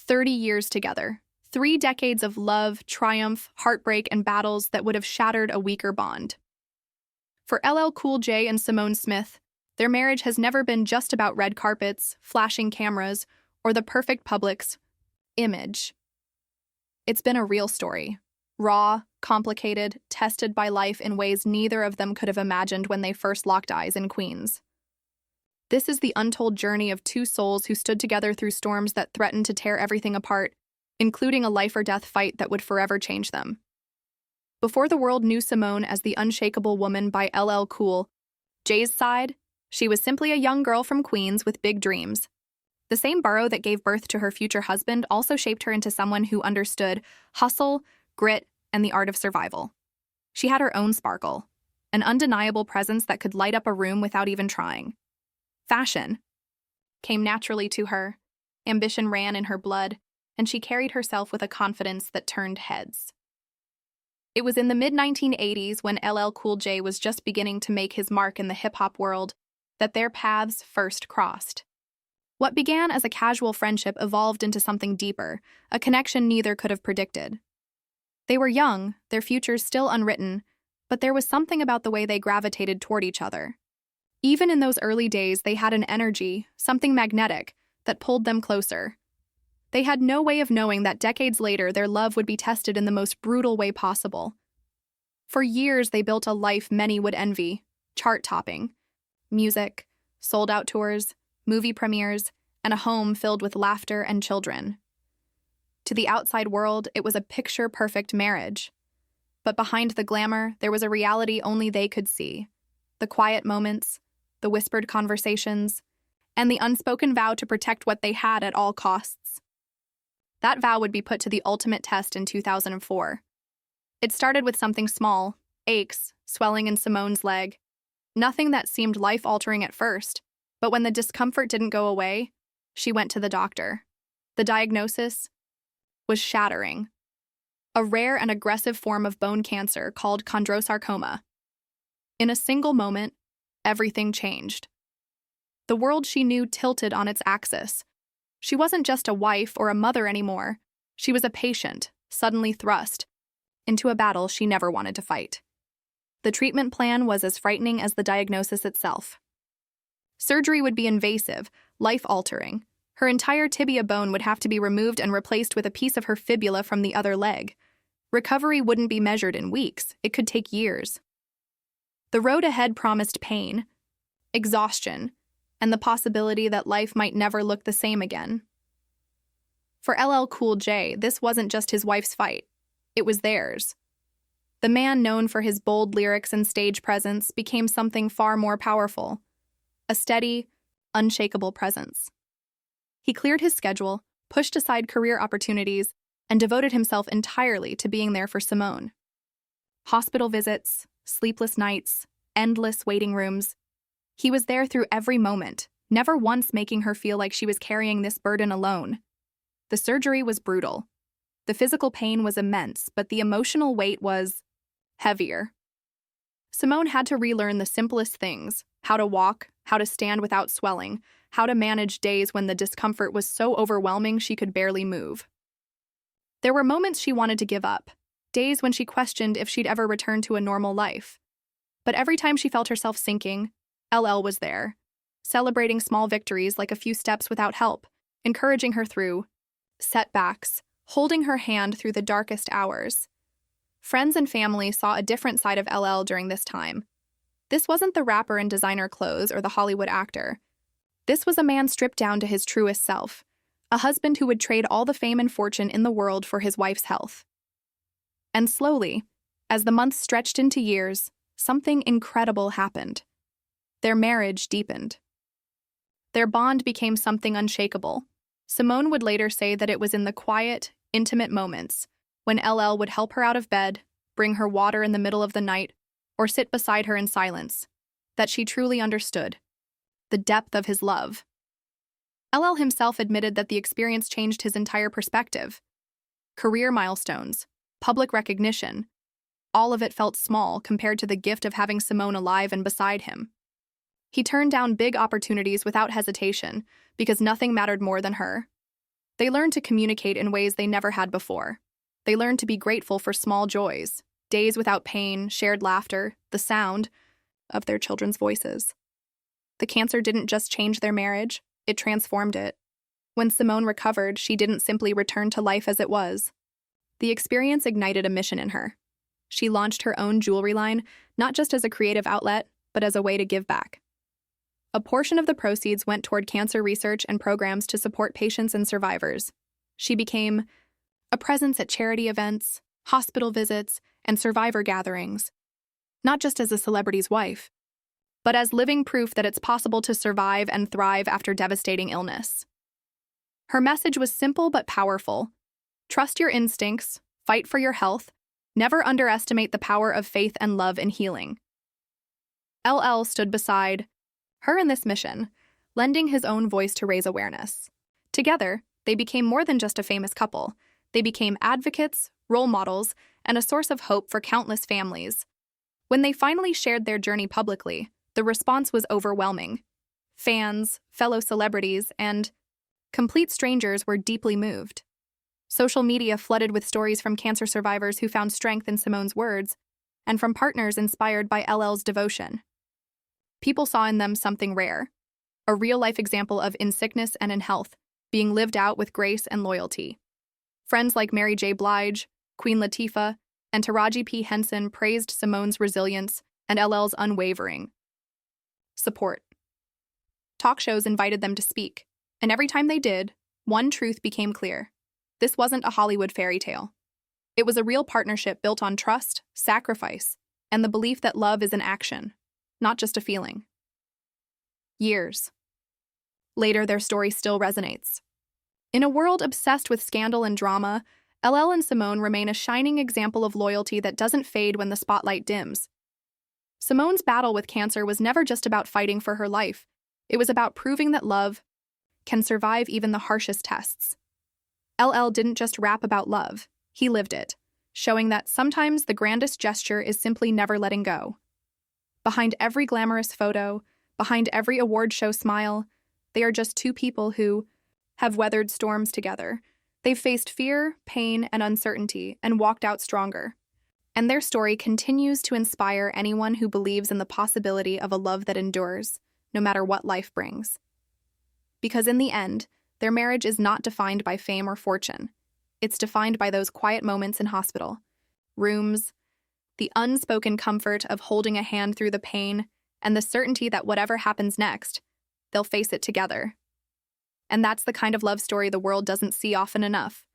30 years together. 3 decades of love, triumph, heartbreak, and battles that would have shattered a weaker bond. For LL Cool J and Simone Smith, their marriage has never been just about red carpets, flashing cameras, or the perfect public's image. It's been a real story. Raw, complicated, tested by life in ways neither of them could have imagined when they first locked eyes in Queens. This is the untold journey of two souls who stood together through storms that threatened to tear everything apart, including a life-or-death fight that would forever change them. Before the world knew Simone as the unshakable woman by LL Cool J's side, she was simply a young girl from Queens with big dreams. The same borough that gave birth to her future husband also shaped her into someone who understood hustle, grit, and the art of survival. She had her own sparkle, an undeniable presence that could light up a room without even trying. Fashion came naturally to her, ambition ran in her blood, and she carried herself with a confidence that turned heads. It was in the mid-1980s, when LL Cool J was just beginning to make his mark in the hip-hop world, that their paths first crossed. What began as a casual friendship evolved into something deeper, a connection neither could have predicted. They were young, their futures still unwritten, but there was something about the way they gravitated toward each other. Even in those early days, they had an energy, something magnetic, that pulled them closer. They had no way of knowing that decades later their love would be tested in the most brutal way possible. For years, they built a life many would envy, chart-topping. Music, sold-out tours, movie premieres, and a home filled with laughter and children. To the outside world, it was a picture-perfect marriage. But behind the glamour, there was a reality only they could see. The quiet moments, the whispered conversations, and the unspoken vow to protect what they had at all costs. That vow would be put to the ultimate test in 2004. It started with something small, aches, swelling in Simone's leg. Nothing that seemed life-altering at first, but when the discomfort didn't go away, she went to the doctor. The diagnosis was shattering. A rare and aggressive form of bone cancer called chondrosarcoma. In a single moment, everything changed. The world she knew tilted on its axis. She wasn't just a wife or a mother anymore. She was a patient, suddenly thrust into a battle she never wanted to fight. The treatment plan was as frightening as the diagnosis itself. Surgery would be invasive, life-altering. Her entire tibia bone would have to be removed and replaced with a piece of her fibula from the other leg. Recovery wouldn't be measured in weeks. It could take years. The road ahead promised pain, exhaustion, and the possibility that life might never look the same again. For LL Cool J, this wasn't just his wife's fight. It was theirs. The man known for his bold lyrics and stage presence became something far more powerful. A steady, unshakable presence. He cleared his schedule, pushed aside career opportunities, and devoted himself entirely to being there for Simone. Hospital visits, sleepless nights, endless waiting rooms. He was there through every moment, never once making her feel like she was carrying this burden alone. The surgery was brutal. The physical pain was immense, but the emotional weight was heavier. Simone had to relearn the simplest things: how to walk, how to stand without swelling, how to manage days when the discomfort was so overwhelming she could barely move. There were moments she wanted to give up, days when she questioned if she'd ever return to a normal life. But every time she felt herself sinking, LL was there, celebrating small victories like a few steps without help, encouraging her through setbacks, holding her hand through the darkest hours. Friends and family saw a different side of LL during this time. This wasn't the rapper in designer clothes or the Hollywood actor. This was a man stripped down to his truest self, a husband who would trade all the fame and fortune in the world for his wife's health. And slowly, as the months stretched into years, something incredible happened. Their marriage deepened. Their bond became something unshakable. Simone would later say that it was in the quiet, intimate moments, when LL would help her out of bed, bring her water in the middle of the night, or sit beside her in silence, that she truly understood the depth of his love. LL himself admitted that the experience changed his entire perspective. Career milestones, public recognition, all of it felt small compared to the gift of having Simone alive and beside him. He turned down big opportunities without hesitation because nothing mattered more than her. They learned to communicate in ways they never had before. They learned to be grateful for small joys, days without pain, shared laughter, the sound of their children's voices. The cancer didn't just change their marriage, it transformed it. When Simone recovered, she didn't simply return to life as it was. The experience ignited a mission in her. She launched her own jewelry line, not just as a creative outlet, but as a way to give back. A portion of the proceeds went toward cancer research and programs to support patients and survivors. She became a presence at charity events, hospital visits, and survivor gatherings, not just as a celebrity's wife, but as living proof that it's possible to survive and thrive after devastating illness. Her message was simple but powerful. Trust your instincts, fight for your health, never underestimate the power of faith and love in healing. LL stood beside her in this mission, lending his own voice to raise awareness. Together, they became more than just a famous couple. They became advocates, role models, and a source of hope for countless families. When they finally shared their journey publicly, the response was overwhelming. Fans, fellow celebrities, and complete strangers were deeply moved. Social media flooded with stories from cancer survivors who found strength in Simone's words, and from partners inspired by LL's devotion. People saw in them something rare, a real-life example of in sickness and in health, being lived out with grace and loyalty. Friends like Mary J. Blige, Queen Latifah, and Taraji P. Henson praised Simone's resilience and LL's unwavering support. Talk shows invited them to speak, and every time they did, one truth became clear. This wasn't a Hollywood fairy tale. It was a real partnership built on trust, sacrifice, and the belief that love is an action, not just a feeling. Years later, their story still resonates. In a world obsessed with scandal and drama, LL and Simone remain a shining example of loyalty that doesn't fade when the spotlight dims. Simone's battle with cancer was never just about fighting for her life. It was about proving that love can survive even the harshest tests. LL didn't just rap about love, he lived it, showing that sometimes the grandest gesture is simply never letting go. Behind every glamorous photo, behind every award show smile, they are just two people who have weathered storms together. They've faced fear, pain, and uncertainty, and walked out stronger. And their story continues to inspire anyone who believes in the possibility of a love that endures, no matter what life brings. Because in the end, their marriage is not defined by fame or fortune. It's defined by those quiet moments in hospital rooms, the unspoken comfort of holding a hand through the pain, and the certainty that whatever happens next, they'll face it together. And that's the kind of love story the world doesn't see often enough.